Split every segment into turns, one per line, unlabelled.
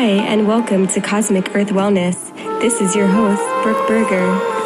Hi, and welcome to Cosmic Earth Wellness. This is your host, Brooke Berger.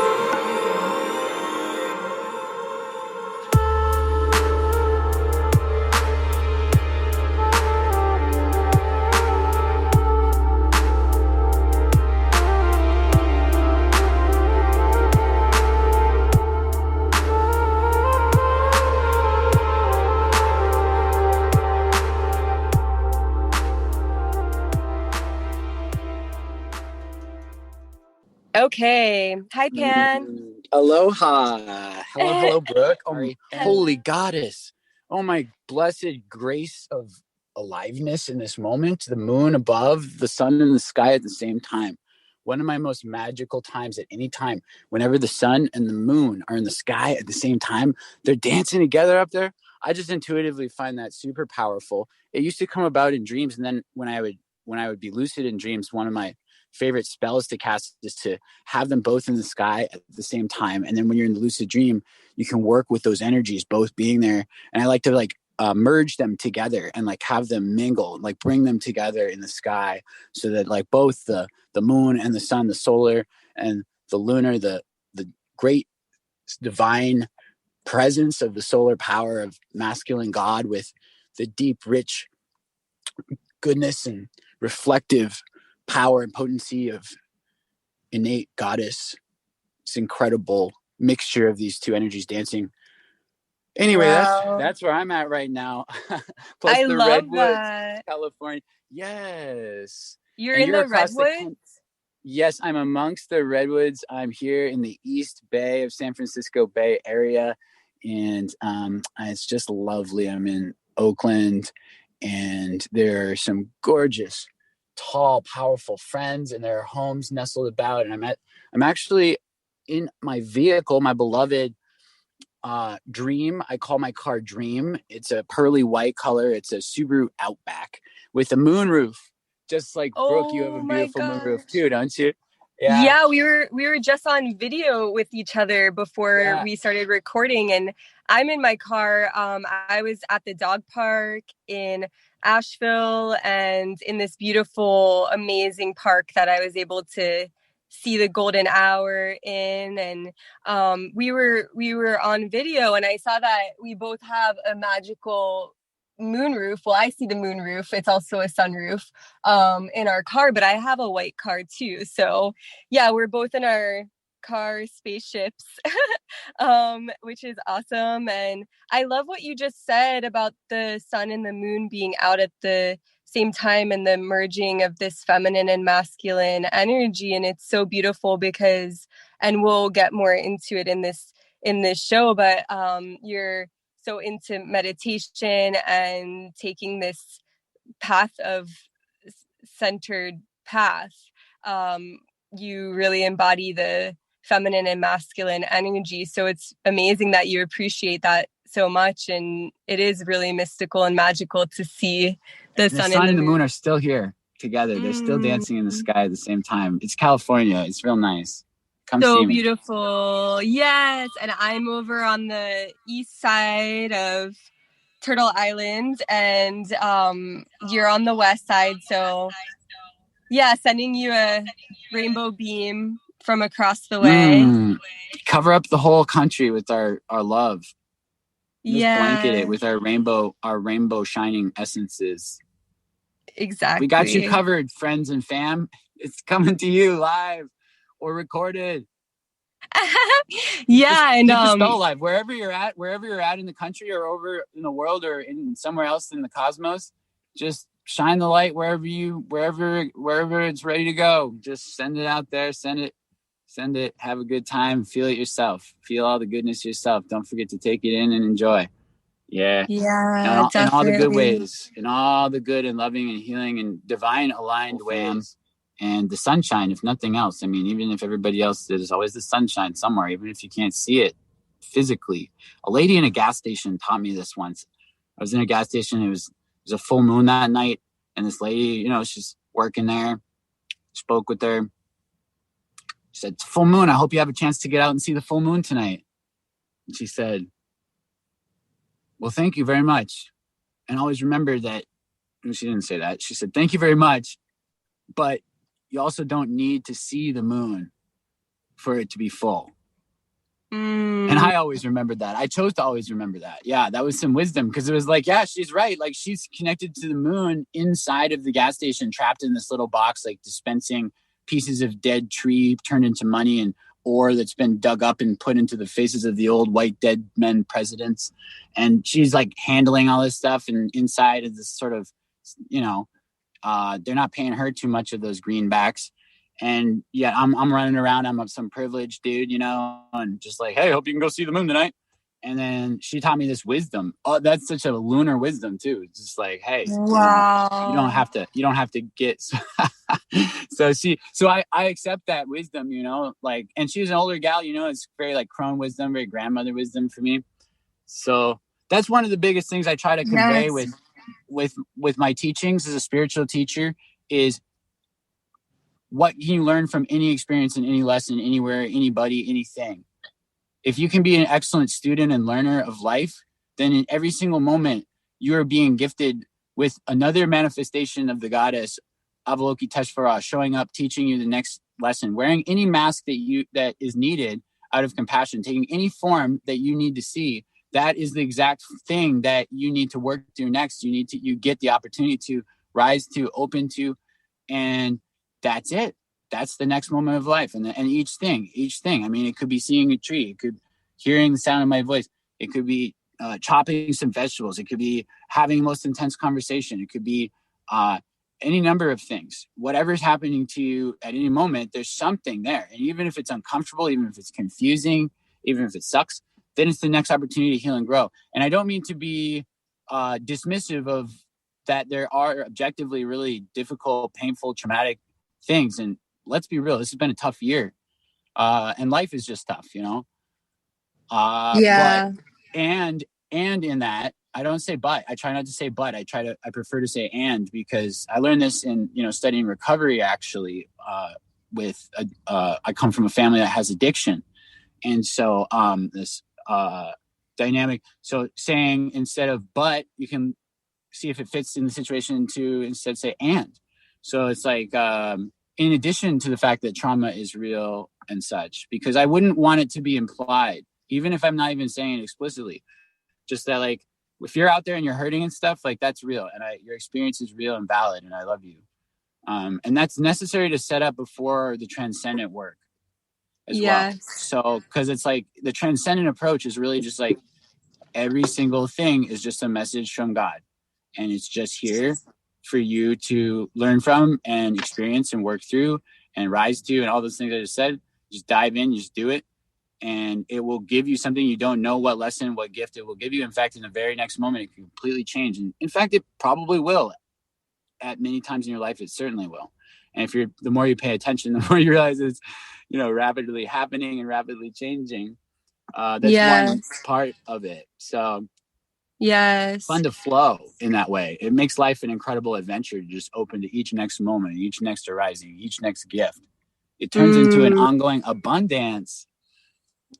Okay. Hi, Pan.
Aloha. Hello, Brooke. Holy goddess. Oh, my blessed grace of aliveness in this moment. The moon above, the sun in the sky at the same time. One of my most magical times at any time. Whenever the sun and the moon are in the sky at the same time, they're dancing together up there. I just intuitively find that super powerful. It used to come about in dreams, and then when I would be lucid in dreams, one of my favorite spells to cast is to have them both in the sky at the same time. And then when you're in the lucid dream, you can work with those energies both being there. And I like to merge them together and have them mingle, bring them together in the sky so that both the moon and the sun, the solar and the lunar, the great divine presence of the solar power of masculine God with the deep, rich goodness and reflective power and potency of innate goddess. It's incredible mixture of these two energies dancing. Anyway, wow. That's where I'm at right now. Plus
I
the
love
redwoods,
that.
California. Yes.
You're in the redwoods?
Yes, I'm amongst the redwoods. I'm here in the East Bay of San Francisco Bay Area, and it's just lovely. I'm in Oakland, and there are some gorgeous tall, powerful friends, and there are homes nestled about. And I'm actually in my vehicle, my beloved Dream. I call my car Dream. It's a pearly white color. It's a Subaru Outback with a moonroof. Just like Brooke, you have a beautiful moonroof too, don't you?
Yeah, we were just on video with each other before we started recording, and I'm in my car. I was at the dog park in Asheville and in this beautiful, amazing park that I was able to see the golden hour in, and we were on video, and I saw that we both have a magical moonroof. Well, I see the moonroof. It's also a sunroof in our car, but I have a white car too. So yeah, we're both in our car spaceships, which is awesome. And I love what you just said about the sun and the moon being out at the same time and the merging of this feminine and masculine energy. And it's so beautiful because, and we'll get more into it in this show, but you're so into meditation and taking this path of centered path. You really embody the feminine and masculine energy. So it's amazing that you appreciate that so much. And it is really mystical and magical to see the sun
and the moon are still here together. They're still dancing in the sky at the same time. It's California. It's real nice. Come
so
see me.
Beautiful. Yes. And I'm over on the east side of Turtle Island, and you're on the west side. So yeah, sending you a rainbow beam from across the way.
Cover up the whole country with our love. Just blanket it with our rainbow shining essences.
Exactly.
We got you covered, friends and fam. It's coming to you live or recorded.
Yeah,
and keep the spell alive wherever you're at in the country or over in the world or in somewhere else in the cosmos. Just shine the light wherever it's ready to go. Just send it out there. Send it. Have a good time. Feel it yourself. Feel all the goodness yourself. Don't forget to take it in and enjoy. Yeah.
In
all the good ways, in all the good and loving and healing and divine aligned ways. And the sunshine, if nothing else. I mean, even if everybody else, there's always the sunshine somewhere, even if you can't see it physically. A lady in a gas station taught me this once. I was in a gas station. It was a full moon that night. And this lady, she's working there. Spoke with her. She said, "It's full moon. I hope you have a chance to get out and see the full moon tonight." And she said, "Well, thank you very much. And always remember that," she didn't say that. She said, "Thank you very much. but you also don't need to see the moon for it to be full. And I always remembered that. I chose to always remember that. Yeah, that was some wisdom, because it was like, yeah, she's right. Like, she's connected to the moon inside of the gas station, trapped in this little box, like dispensing pieces of dead tree turned into money and ore that's been dug up and put into the faces of the old white dead men presidents. And she's like handling all this stuff, and inside of this sort of, you know, they're not paying her too much of those greenbacks. And yet I'm running around. I'm some privileged dude, you know, and just like, hey, hope you can go see the moon tonight. And then she taught me this wisdom. Oh, that's such a lunar wisdom too. It's just like, hey,
wow,
you don't have to get. So I accept that wisdom, you know, like, and she's an older gal, you know, it's very like crone wisdom, very grandmother wisdom for me. So that's one of the biggest things I try to convey with my teachings as a spiritual teacher is, what can you learn from any experience and any lesson, anywhere, anybody, anything? If you can be an excellent student and learner of life, then in every single moment, you are being gifted with another manifestation of the goddess, Avalokiteshvara, showing up, teaching you the next lesson, wearing any mask that is needed out of compassion, taking any form that you need to see. That is the exact thing that you need to work through next. You get the opportunity to rise to, open to, and that's it. That's the next moment of life. And each thing, I mean, it could be seeing a tree. It could hearing the sound of my voice. It could be chopping some vegetables. It could be having the most intense conversation. It could be any number of things. Whatever's happening to you at any moment, there's something there. And even if it's uncomfortable, even if it's confusing, even if it sucks, then it's the next opportunity to heal and grow. And I don't mean to be dismissive of that. There are objectively really difficult, painful, traumatic things. And let's be real, this has been a tough year. And life is just tough, you know? But and in that, I don't say but. I try not to say but. I prefer to say and, because I learned this in, you know, studying recovery, actually, I come from a family that has addiction. And so this dynamic, so saying instead of but, you can see if it fits in the situation to instead say and. So it's like, in addition to the fact that trauma is real and such, because I wouldn't want it to be implied, even if I'm not even saying it explicitly, just that, like, if you're out there and you're hurting and stuff, like, that's real. And your experience is real and valid. And I love you. And that's necessary to set up before the transcendent work as well. So, because it's like the transcendent approach is really just like every single thing is just a message from God. And it's just here for you to learn from and experience and work through and rise to, and all those things I just said. Just dive in, just do it. And it will give you something you don't know what lesson, what gift it will give you. In fact, in the very next moment, it can completely change. And in fact, it probably will. At many times in your life, it certainly will. And the more you pay attention, the more you realize it's, you know, rapidly happening and rapidly changing. That's one part of it. So fun to flow in that way. It makes life an incredible adventure to just open to each next moment, each next arising, each next gift. It turns into an ongoing abundance.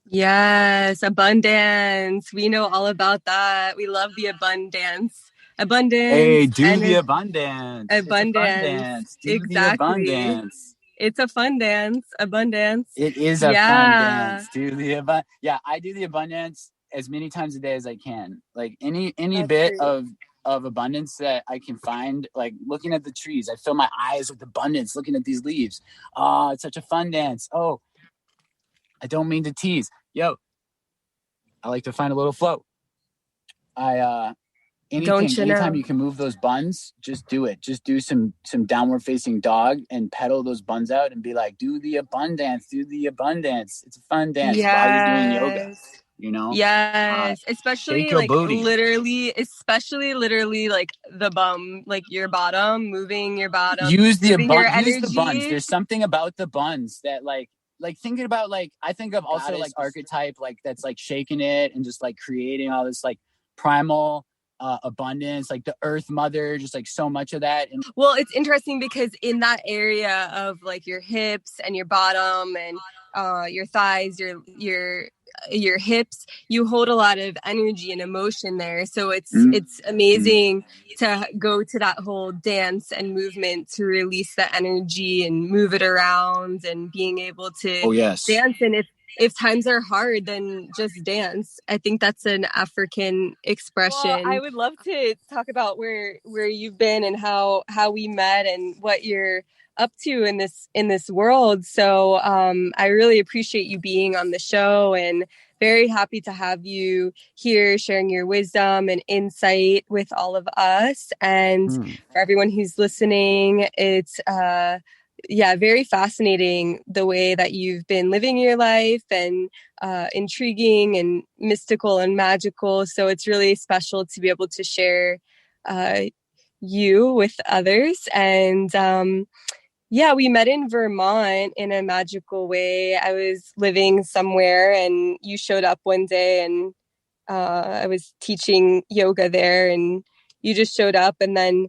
Yes, abundance. We know all about that. We love the abundance.
Hey, do the abundance.
Abundance.
Do exactly. The abundance.
It's a fun dance. Abundance.
It is a fun dance. Do the abundance. Yeah, I do the abundance as many times a day as I can. Like any That's bit true. of abundance that I can find, like looking at the trees. I fill my eyes with abundance, looking at these leaves. Oh, it's such a fun dance. Oh, I don't mean to tease. Yo, I like to find a little flow. Anytime you can move those buns, just do it. Just do some downward facing dog and pedal those buns out and be like, do the abundance. It's a fun dance while you're doing yoga, you know?
Yes. Especially like literally like the bum, like your bottom, moving your bottom.
Use the buns. There's something about the buns that like thinking about, like, I think of also like archetype, like that's like shaking it and just like creating all this like primal abundance, like the earth mother, just like so much of that. And
well, it's interesting because in that area of like your hips and your bottom and your thighs, your your hips. You hold a lot of energy and emotion there. So it's amazing to go to that whole dance and movement to release the energy and move it around and being able to dance. And if times are hard, then just dance. I think that's an African expression. Well, I would love to talk about where you've been and how we met and what you're up to in this world. So I really appreciate you being on the show, and very happy to have you here sharing your wisdom and insight with all of us. And for everyone who's listening, it's very fascinating the way that you've been living your life, and intriguing and mystical and magical. So it's really special to be able to share you with others. And we met in Vermont in a magical way. I was living somewhere and you showed up one day, and I was teaching yoga there, and you just showed up, and then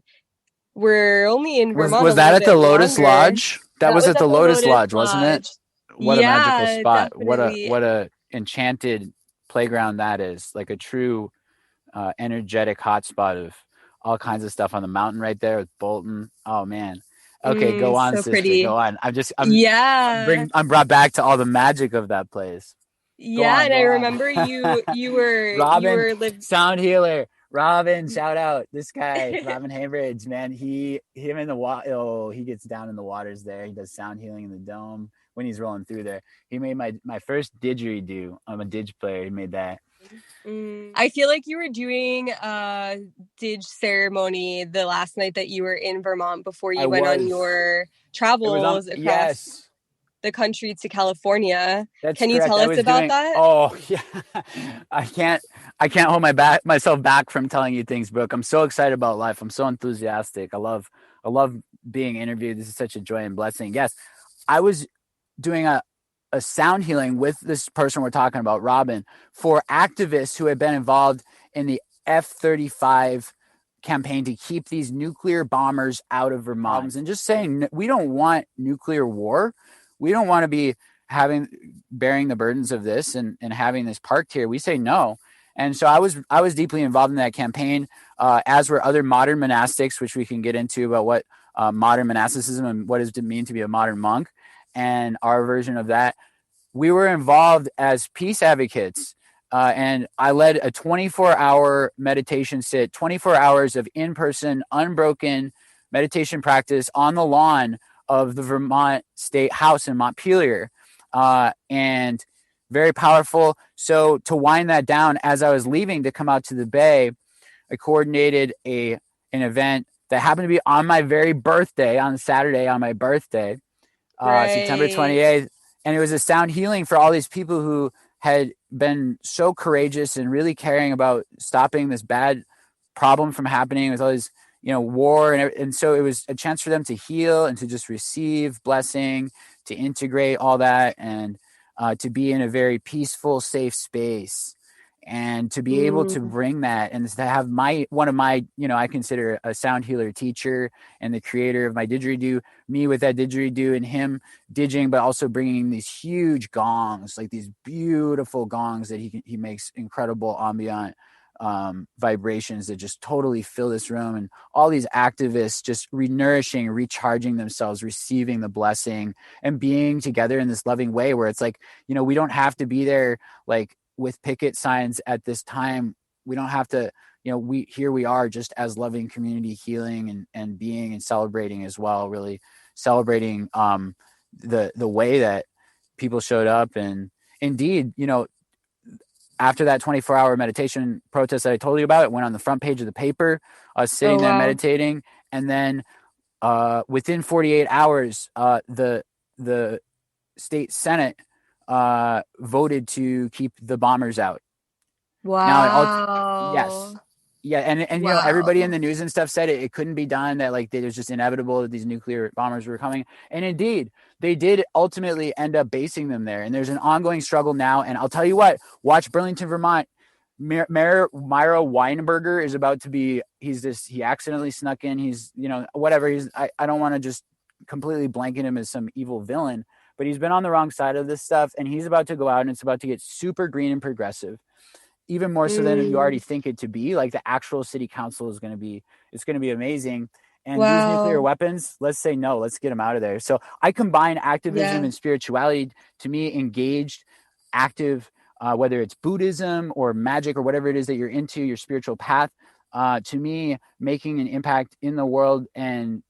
we're only in Vermont.
Was that at the Lotus Lodge? That was at the Lotus Lodge, wasn't it? What a magical spot. Definitely. What a enchanted playground that is. Like a true energetic hotspot of all kinds of stuff on the mountain right there with Bolton. Oh man. Okay, go on, so sister. Pretty. Go on. I'm brought back to all the magic of that place.
And I remember you were
Robin, sound healer. Robin, shout out this guy, Robin Haybridge, man. Him in the water. Oh, he gets down in the waters there. He does sound healing in the dome when he's rolling through there. He made my first didgeridoo. I'm a didge player. He made that.
I feel like you were doing a didge ceremony the last night that you were in Vermont before you went on your travels across the country to California. Can you tell us about that?
Oh yeah, I can't hold myself back from telling you things, Brooke. I'm so excited about life. I'm so enthusiastic. I love being interviewed. This is such a joy and blessing. Yes, I was doing a sound healing with this person we're talking about, Robin, for activists who had been involved in the F-35 campaign to keep these nuclear bombers out of Vermont. And just saying, we don't want nuclear war. We don't want to be bearing the burdens of this and having this parked here. We say no. And so I was deeply involved in that campaign, as were other modern monastics, which we can get into about what modern monasticism and what does it mean to be a modern monk and our version of that. We were involved as peace advocates, and I led a 24-hour meditation sit, 24 hours of in-person, unbroken meditation practice on the lawn of the Vermont State House in Montpelier, and very powerful. So to wind that down, as I was leaving to come out to the Bay, I coordinated an event that happened to be on my very birthday, on Saturday, on my birthday, September 28th. And it was a sound healing for all these people who had been so courageous and really caring about stopping this bad problem from happening with all these, war. And so it was a chance for them to heal and to just receive blessing, to integrate all that, and to be in a very peaceful, safe space, and to be able to bring that, and to have one of my, I consider a sound healer teacher and the creator of my didgeridoo, me with that didgeridoo and him didging, but also bringing these huge gongs, like these beautiful gongs that he makes incredible ambient vibrations that just totally fill this room, and all these activists just nourishing, recharging themselves, receiving the blessing, and being together in this loving way where it's like, we don't have to be there like with picket signs at this time. We don't have to, we are just as loving community, healing and being and celebrating as well, really celebrating the way that people showed up. And indeed, after that 24-hour meditation protest that I told you about, it went on the front page of the paper. I was sitting there meditating, and then within 48 hours, the state Senate voted to keep the bombers out.
Wow.
Now, yes. Yeah. And wow. Everybody in the news and stuff said it couldn't be done, that like it was just inevitable that these nuclear bombers were coming. And indeed, they did ultimately end up basing them there. And there's an ongoing struggle now. And I'll tell you what, watch Burlington, Vermont. Mayor Myra Weinberger is about to be, he accidentally snuck in. He's, whatever. I don't want to just completely blanket him as some evil villain, but he's been on the wrong side of this stuff, and he's about to go out and it's about to get super green and progressive, even more so than you already think it to be. Like the actual city council is going to be, it's going to be amazing. And use nuclear weapons, let's say no, let's get them out of there. So I combine activism and spirituality. To me, engaged, active, whether it's Buddhism or magic or whatever it is that you're into, your spiritual path, to me, making an impact in the world and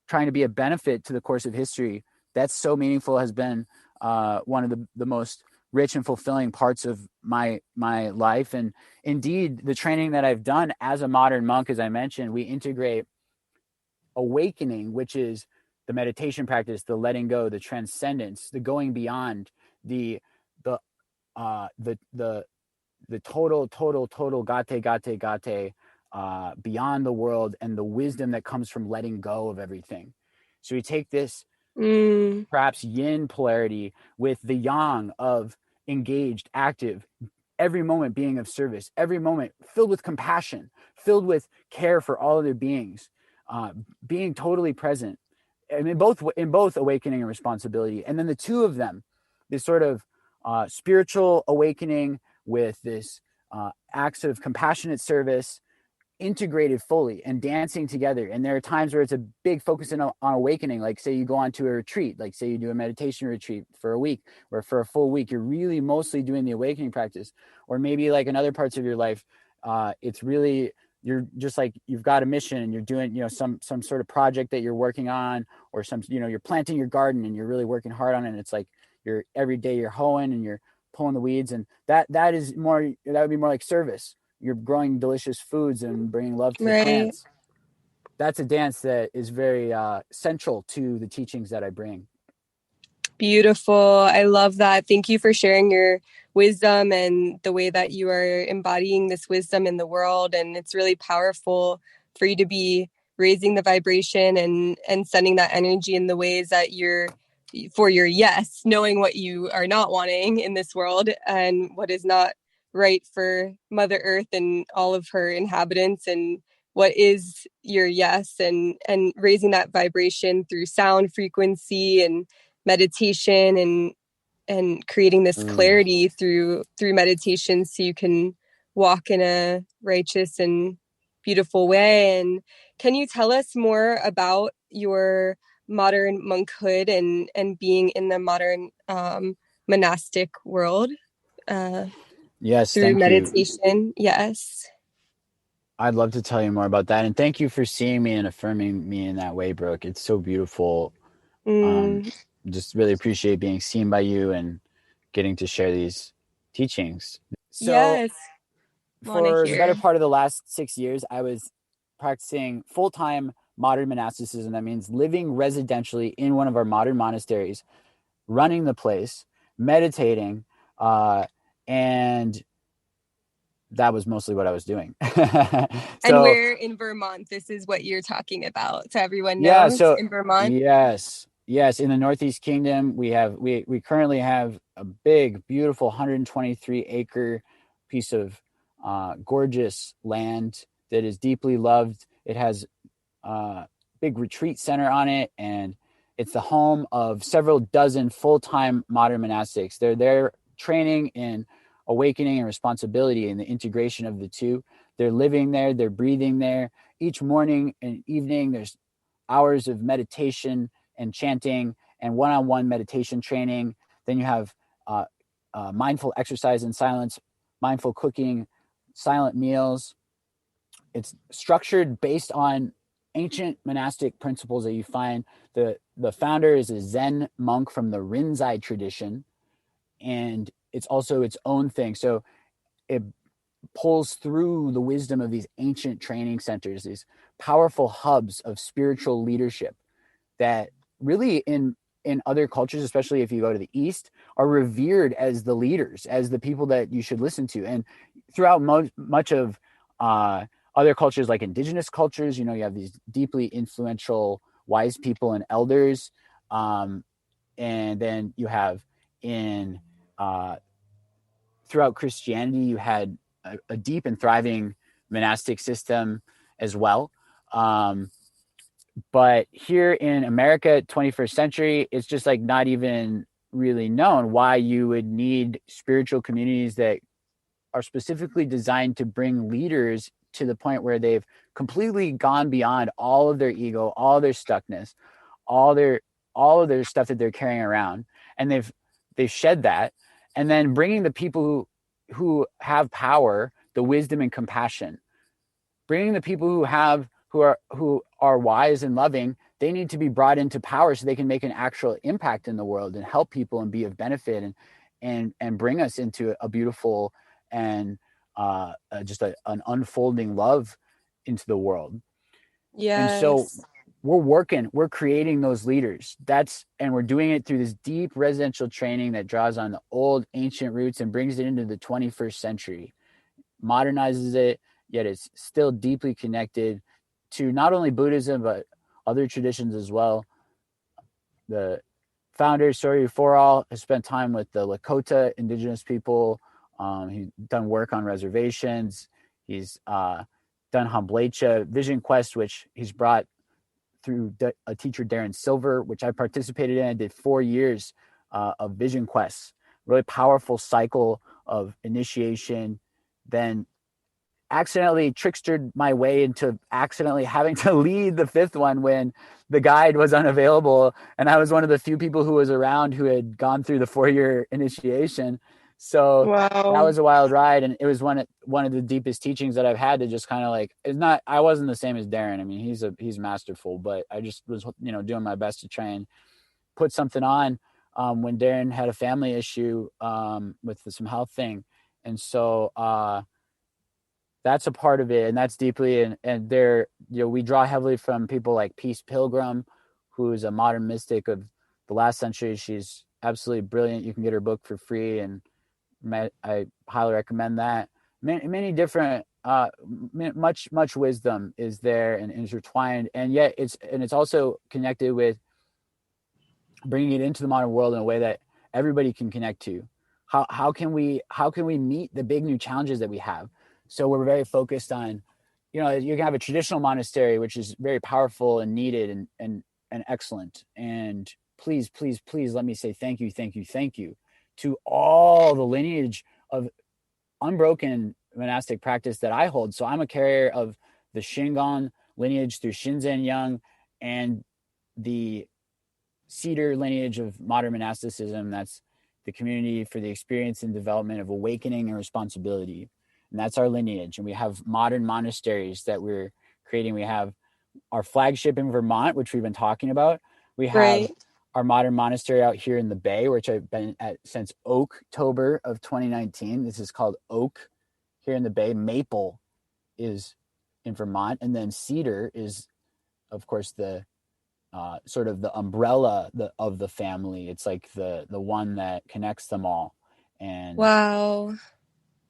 trying to be a benefit to the course of history, that's so meaningful, has been one of the most rich and fulfilling parts of my life. And indeed, the training that I've done as a modern monk, as I mentioned, we integrate awakening, which is the meditation practice, the letting go, the transcendence, the going beyond, the total gate beyond the world, and the wisdom that comes from letting go of everything. So we take this perhaps yin polarity with the yang of engaged, active, every moment being of service, every moment filled with compassion, filled with care for all other beings, being totally present, and in both awakening and responsibility. And then the two of them, this sort of spiritual awakening with this acts of compassionate service, integrated fully and dancing together. And there are times where it's a big focus on awakening, like say you go on to a retreat, like say you do a meditation retreat for a week or for a full week, you're really mostly doing the awakening practice. Or maybe like in other parts of your life, it's really, you're just like, you've got a mission and you're doing, some sort of project that you're working on, or some, you're planting your garden and you're really working hard on it. And it's like you're every day you're hoeing and you're pulling the weeds, and that would be more like service. You're growing delicious foods and bringing love to the plants. That's a dance that is very central to the teachings that I bring.
Beautiful. I love that. Thank you for sharing your wisdom and the way that you are embodying this wisdom in the world. And it's really powerful for you to be raising the vibration and sending that energy in the ways that you're for your yes, knowing what you are not wanting in this world and what is not right for Mother Earth and all of her inhabitants, and what is your yes, and raising that vibration through sound frequency and meditation, and creating this clarity through meditation, so you can walk in a righteous and beautiful way. And can you tell us more about your modern monkhood and being in the modern monastic world?
Yes,
through
thank
meditation.
you.
Yes.
I'd love to tell you more about that. And thank you for seeing me and affirming me in that way, Brooke. It's so beautiful. Just really appreciate being seen by you and getting to share these teachings. So for the better part of the last 6 years, I was practicing full-time modern monasticism. That means living residentially in one of our modern monasteries, running the place, meditating, and that was mostly what I was doing.
And we're in Vermont. This is what you're talking about. So everyone knows in Vermont.
Yes. In the Northeast Kingdom, we currently have a big, beautiful 123 acre piece of gorgeous land that is deeply loved. It has a big retreat center on it, and it's the home of several dozen full-time modern monastics. They're there training in awakening and responsibility and the integration of the two. They're living there, they're breathing there. Each morning and evening, there's hours of meditation and chanting and one-on-one meditation training. Then you have mindful exercise in silence, mindful cooking, silent meals. It's structured based on ancient monastic principles that you find. The founder is a Zen monk from the Rinzai tradition, and it's also its own thing. So it pulls through the wisdom of these ancient training centers, these powerful hubs of spiritual leadership that really in other cultures, especially if you go to the East, are revered as the leaders, as the people that you should listen to. And throughout much of other cultures, like indigenous cultures, you have these deeply influential wise people and elders. And then you have throughout Christianity, you had a deep and thriving monastic system as well. But here in America, 21st century, it's just like not even really known why you would need spiritual communities that are specifically designed to bring leaders to the point where they've completely gone beyond all of their ego, all of their stuckness, all their all of their stuff that they're carrying around, and they've shed that, and then bringing the people who have power, the wisdom and compassion, bringing the people who are wise and loving, they need to be brought into power so they can make an actual impact in the world and help people and be of benefit and bring us into a beautiful and just an unfolding love into the world.
Yes.
And so we're creating those leaders. And we're doing it through this deep residential training that draws on the old ancient roots and brings it into the 21st century, modernizes it, yet it's still deeply connected to not only Buddhism, but other traditions as well. The founder, Soryu Forall, has spent time with the Lakota indigenous people. He's done work on reservations. He's done Hamblecha Vision Quest, which he's brought through a teacher, Darren Silver, which I participated in. I did 4 years of Vision Quests, really powerful cycle of initiation, then accidentally trickstered my way into accidentally having to lead the 5th one when the guide was unavailable. And I was one of the few people who was around who had gone through the 4-year initiation. So that was a wild ride. And it was one of the deepest teachings that I've had to just kind of like, I wasn't the same as Darren. I mean, he's masterful, but I just was, doing my best to try and put something on when Darren had a family issue with some health thing. And so, that's a part of it, and that's deeply, and there, we draw heavily from people like Peace Pilgrim, who is a modern mystic of the last century. She's absolutely brilliant. You can get her book for free, and I highly recommend that. Many different, much wisdom is there and intertwined, and yet it's also connected with bringing it into the modern world in a way that everybody can connect to. How can we meet the big new challenges that we have? So we're very focused on, you can have a traditional monastery, which is very powerful and needed and excellent. And please let me say thank you to all the lineage of unbroken monastic practice that I hold. So I'm a carrier of the Shingon lineage through Shinzen Young and the Cedar lineage of modern monasticism. That's the community for the experience and development of awakening and responsibility. And that's our lineage. And we have modern monasteries that we're creating. We have our flagship in Vermont, which we've been talking about. We have our modern monastery out here in the Bay, which I've been at since October of 2019. This is called Oak here in the Bay. Maple is in Vermont. And then Cedar is, of course, the sort of the umbrella of the family. It's like the one that connects them all. And
wow.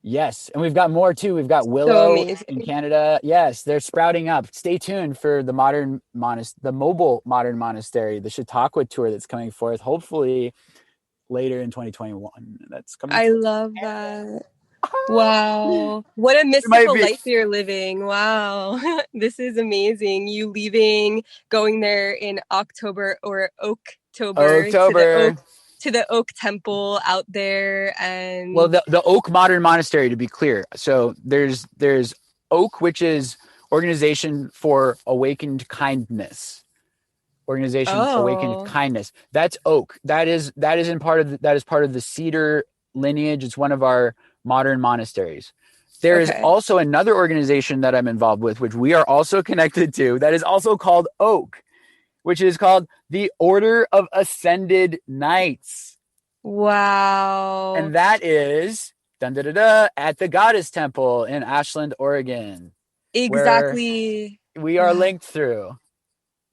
Yes, and we've got more too. We've got Willow in Canada. Yes, they're sprouting up. Stay tuned for the mobile modern monastery, the Chautauqua tour that's coming forth, hopefully later in 2021. That's coming.
I love that. Wow, what a mystical life you're living. Wow, this is amazing. You leaving, going there in October or October. To the Oak Temple out there, and
the Oak Modern Monastery, to be clear. So there's Oak, which is Organization for Awakened Kindness. Awakened Kindness. That's Oak. That is part of the Cedar lineage. It's one of our modern monasteries. There is also another organization that I'm involved with, which we are also connected to, that is also called Oak, which is called the Order of Ascended Knights.
Wow.
And that is at the Goddess Temple in Ashland, Oregon.
Exactly.
We are linked through.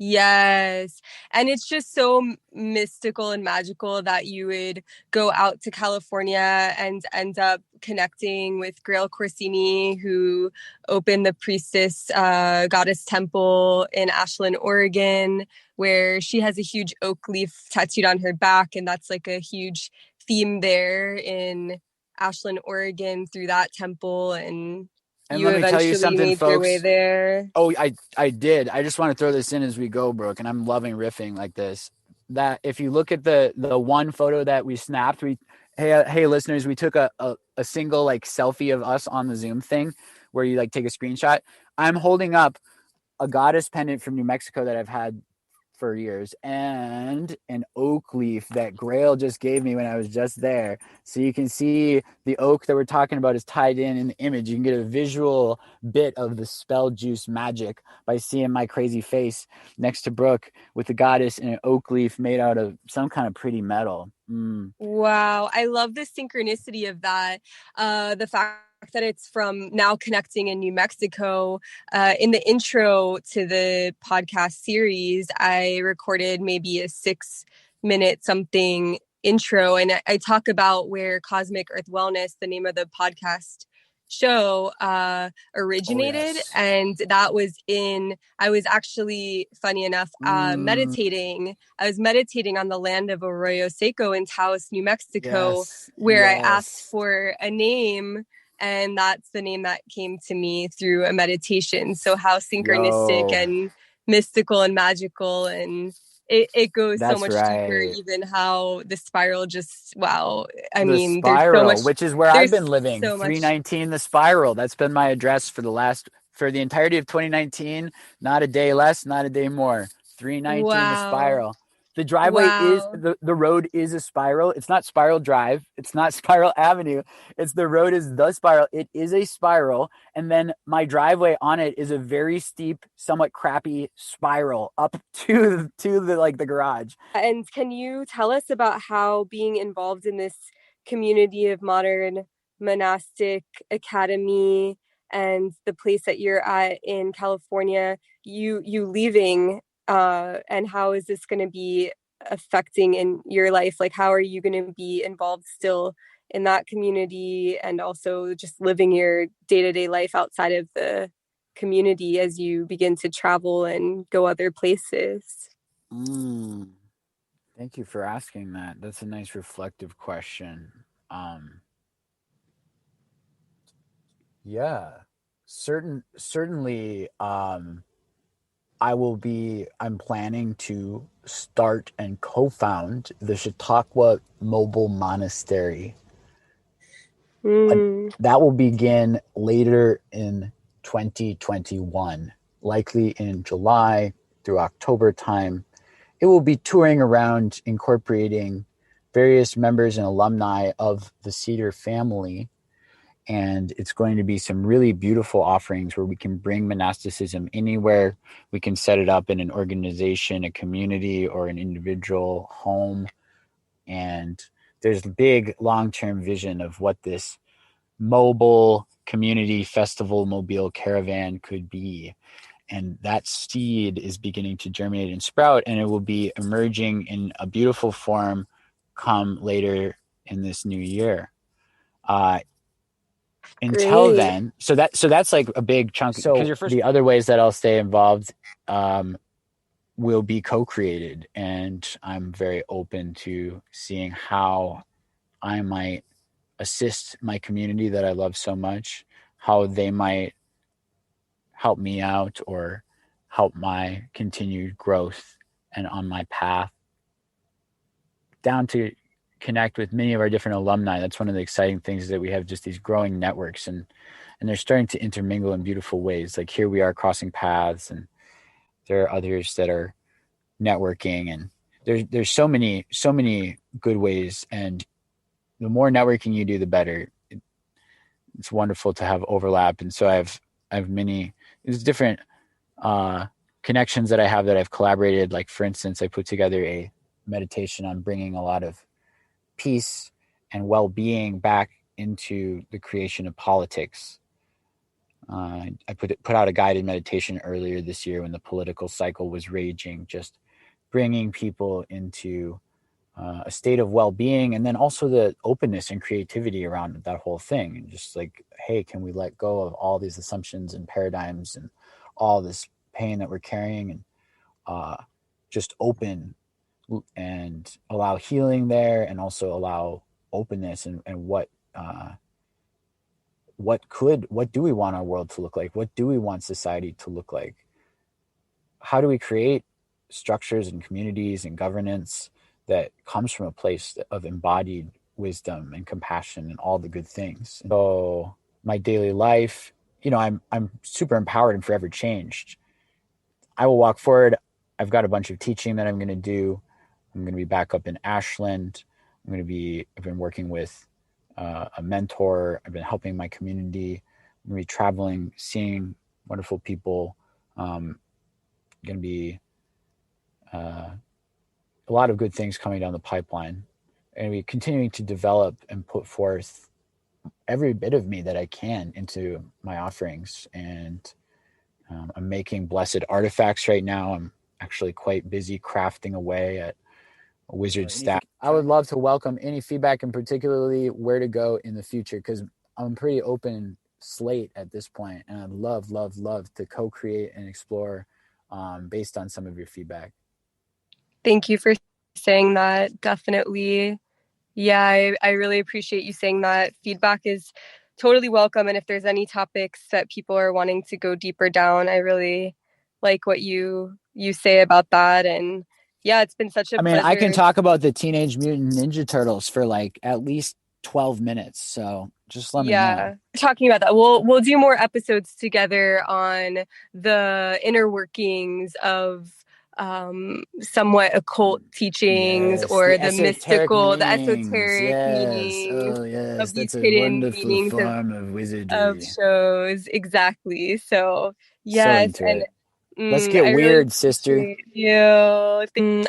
Yes. And it's just so mystical and magical that you would go out to California and end up connecting with Grail Corsini, who opened the Priestess Goddess Temple in Ashland, Oregon, where she has a huge oak leaf tattooed on her back. And that's like a huge theme there in Ashland, Oregon through that temple. And
And
you
let me tell you
eventually
something,
made your way
folks.
there.
Oh, I did. I just want to throw this in as we go, Brooke, and I'm loving riffing like this. That if you look at the one photo that we snapped, hey listeners, we took a single like selfie of us on the Zoom thing where you like take a screenshot. I'm holding up a goddess pendant from New Mexico that I've had for years, and an oak leaf that Grail just gave me when I was just there. So you can see the oak that we're talking about is tied in the image. You can get a visual bit of the spell juice magic by seeing my crazy face next to Brooke with the goddess and an oak leaf made out of some kind of pretty metal.
Wow, I love the synchronicity of that. The fact that it's from Now Connecting in New Mexico. In the intro to the podcast series, I recorded maybe a 6-minute something intro, and I talk about where Cosmic Earth Wellness, the name of the podcast show, originated.
Oh, yes.
And that was I was actually, funny enough, meditating. I was meditating on the land of Arroyo Seco in Taos, New Mexico, where I asked for a name, and that's the name that came to me through a meditation. So how synchronistic and mystical and magical, and it goes so much deeper, even how the spiral just, wow. I mean, there's so much,
which is where I've been living. So 319 the Spiral. That's been my address for the entirety of 2019. Not a day less, not a day more. 319 the Spiral. The driveway is the road is a spiral. It's not Spiral Drive. It's not Spiral Avenue. It's the road is the spiral. It is a spiral. And then my driveway on it is a very steep, somewhat crappy spiral up to the like the garage.
And can you tell us about how being involved in this community of modern monastic academy and the place that you're at in California, you leaving, and how is this going to be affecting in your life? Like, how are you going to be involved still in that community, and also just living your day-to-day life outside of the community as you begin to travel and go other places?
Thank you for asking that. That's a nice reflective question. Yeah, certainly. I'm planning to start and co-found the Chautauqua Mobile Monastery. That will begin later in 2021, likely in July through October time. It will be touring around, incorporating various members and alumni of the Cedar family. And it's going to be some really beautiful offerings where we can bring monasticism anywhere. We can set it up in an organization, a community, or an individual home. And there's a big long-term vision of what this mobile community festival mobile caravan could be. And that seed is beginning to germinate and sprout, and it will be emerging in a beautiful form come later in this new year. Until then, so that's like a big chunk. So the other ways that I'll stay involved will be co-created, and I'm very open to seeing how I might assist my community that I love so much, how they might help me out or help my continued growth and on my path, down to connect with many of our different alumni. That's one of the exciting things, is that we have just these growing networks, and they're starting to intermingle in beautiful ways. Like here we are crossing paths, and there are others that are networking, and there's so many good ways. And the more networking you do, the better. It's wonderful to have overlap. And so I have many, there's different connections that I have that I've collaborated. Like, for instance, I put together a meditation on bringing a lot of peace and well-being back into the creation of politics. I put out a guided meditation earlier this year when the political cycle was raging, just bringing people into a state of well-being, and then also the openness and creativity around that whole thing. And just like, hey, can we let go of all these assumptions and paradigms and all this pain that we're carrying, and just open and allow healing there, and also allow openness and what what do we want our world to look like? What do we want society to look like? How do we create structures and communities and governance that comes from a place of embodied wisdom and compassion and all the good things? So my daily life, I'm super empowered and forever changed. I will walk forward. I've got a bunch of teaching that I'm going to do. I'm going to be back up in Ashland. I've been working with a mentor. I've been helping my community. I'm going to be traveling, seeing wonderful people. Going to be a lot of good things coming down the pipeline. And we continuing to develop and put forth every bit of me that I can into my offerings. And I'm making blessed artifacts right now. I'm actually quite busy crafting away at a wizard staff. I would love to welcome any feedback, and particularly where to go in the future, because I'm pretty open slate at this point, and I'd love to co-create and explore based on some of your feedback.
Thank you for saying that. Definitely. Yeah, I really appreciate you saying that. Feedback is totally welcome. And if there's any topics that people are wanting to go deeper down, I really like what you say about that. And yeah, it's been such a pleasure.
I can talk about the Teenage Mutant Ninja Turtles for like at least 12 minutes. So just let me know.
Talking about that, we'll do more episodes together on the inner workings of somewhat occult teachings, or the mystical, the esoteric meanings of these hidden meanings
of wizardry,
of shows. Exactly. So yes,
so and let's get weird, really sister.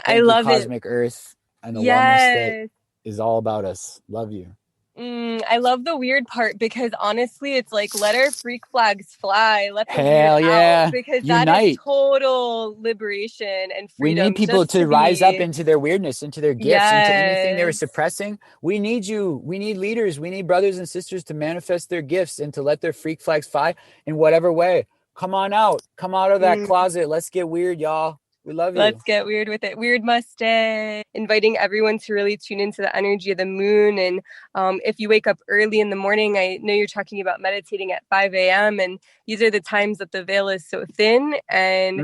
I love
Cosmic Earth and the oneness that is all about us. Love you.
I love the weird part, because honestly, it's like, let our freak flags fly. Let the
Hell
weird out, because
Unite.
That is total liberation and freedom.
We need people to rise up into their weirdness, into their gifts, into anything they were suppressing. We need you. We need leaders. We need brothers and sisters to manifest their gifts and to let their freak flags fly in whatever way. Come on out. Come out of that closet. Let's get weird, y'all. We love you.
Let's get weird with it. Weird Mustang. Inviting everyone to really tune into the energy of the moon. And if you wake up early in the morning, I know you're talking about meditating at 5 a.m. And these are the times that the veil is so thin. And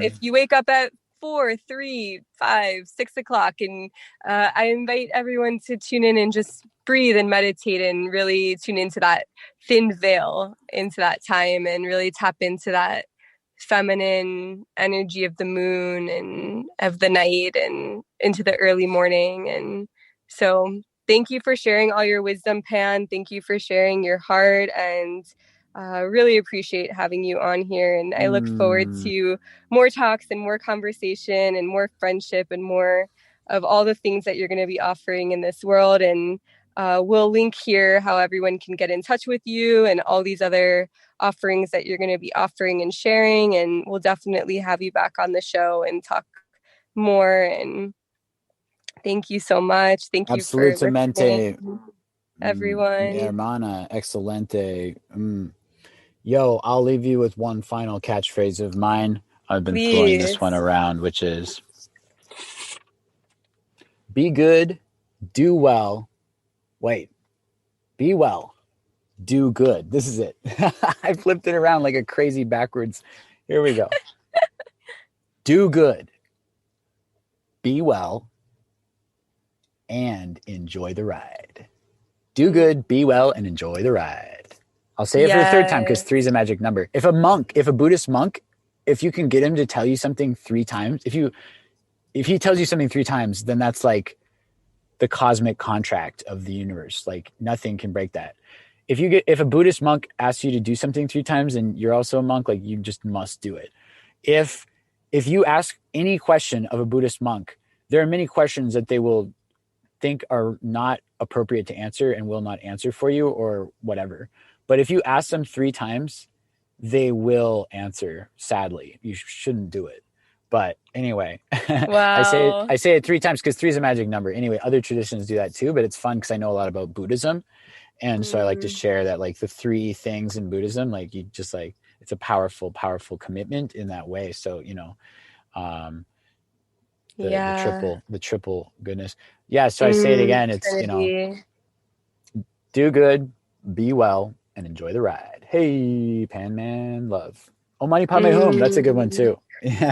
if you wake up at 4, 3, 5, 6 o'clock, and I invite everyone to tune in and just breathe and meditate and really tune into that thin veil, into that time, and really tap into that feminine energy of the moon and of the night and into the early morning. And so thank you for sharing all your wisdom, Pan. Thank you for sharing your heart, and really appreciate having you on here. And I look forward to more talks and more conversation and more friendship and more of all the things that you're going to be offering in this world. And we'll link here how everyone can get in touch with you and all these other offerings that you're going to be offering and sharing. And we'll definitely have you back on the show and talk more. And thank you so much. Thank you for listening, everyone.
Mi hermana, excelente. Yo, I'll leave you with one final catchphrase of mine. I've been throwing this one around, which is, be good, do well. Wait, be well, do good. This is it. I flipped it around like a crazy backwards. Here we go. Do good, be well, and enjoy the ride. Do good, be well, and enjoy the ride. I'll say it for the third time, because 3 is a magic number. If a Buddhist monk, if you can get him to tell you something 3 times, if he tells you something 3 times, then that's like the cosmic contract of the universe. Like nothing can break that. If a Buddhist monk asks you to do something 3 times and you're also a monk, like you just must do it. If you ask any question of a Buddhist monk, there are many questions that they will think are not appropriate to answer and will not answer for you or whatever. But if you ask them 3 times, they will answer. Sadly, you shouldn't do it. But anyway, wow. I say it 3 times because 3 is a magic number. Anyway, other traditions do that too, but it's fun because I know a lot about Buddhism. And so I like to share that, like, the 3 things in Buddhism, like, you just, like, it's a powerful, powerful commitment in that way. So, the triple goodness. Yeah. So I say it again. It's, do good, be well, and enjoy the ride. Hey, Panman, love. Om Mani Padme Hum. That's a good one too.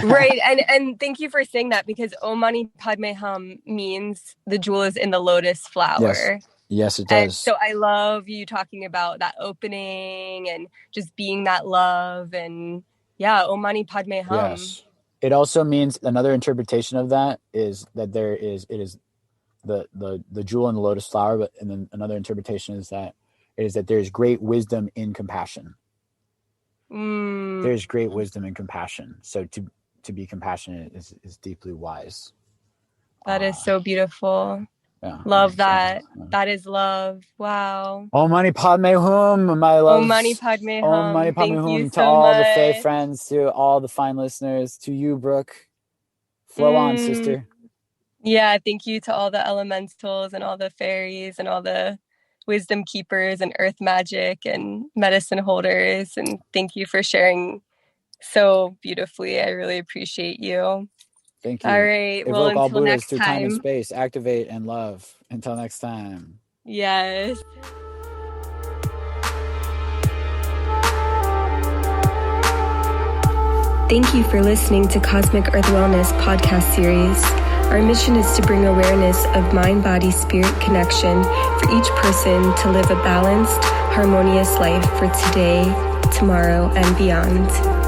Right. And thank you for saying that, because Om Mani Padme Hum means the jewel is in the lotus flower.
Yes, it does.
And so I love you talking about that opening and just being that love, and Om Mani Padme Hum.
Yes. It also means, another interpretation of that is that it is the jewel in the lotus flower, but and then another interpretation is that there's great wisdom in compassion. There's great wisdom in compassion. So to be compassionate is deeply wise.
That is so beautiful.
Yeah,
love that. That is love. Wow.
Om Mani Padme Hum, my love.
Om Mani Padme Hum.
Om Mani Padme Hum to all the Fae friends, to all the fine listeners, to you, Brooke. Flow on, sister.
Yeah, thank you to all the elementals and all the fairies and all the wisdom keepers and earth magic and medicine holders. And thank you for sharing so beautifully. I really appreciate you.
Thank you.
All right.
Evoke
well,
all
until
Buddhas
next
through
time.
time and space. Activate and love. Until next time.
Yes. Thank you for listening to Cosmic Earth Wellness podcast series. Our mission is to bring awareness of mind, body, spirit connection for each person to live a balanced, harmonious life for today, tomorrow, and beyond.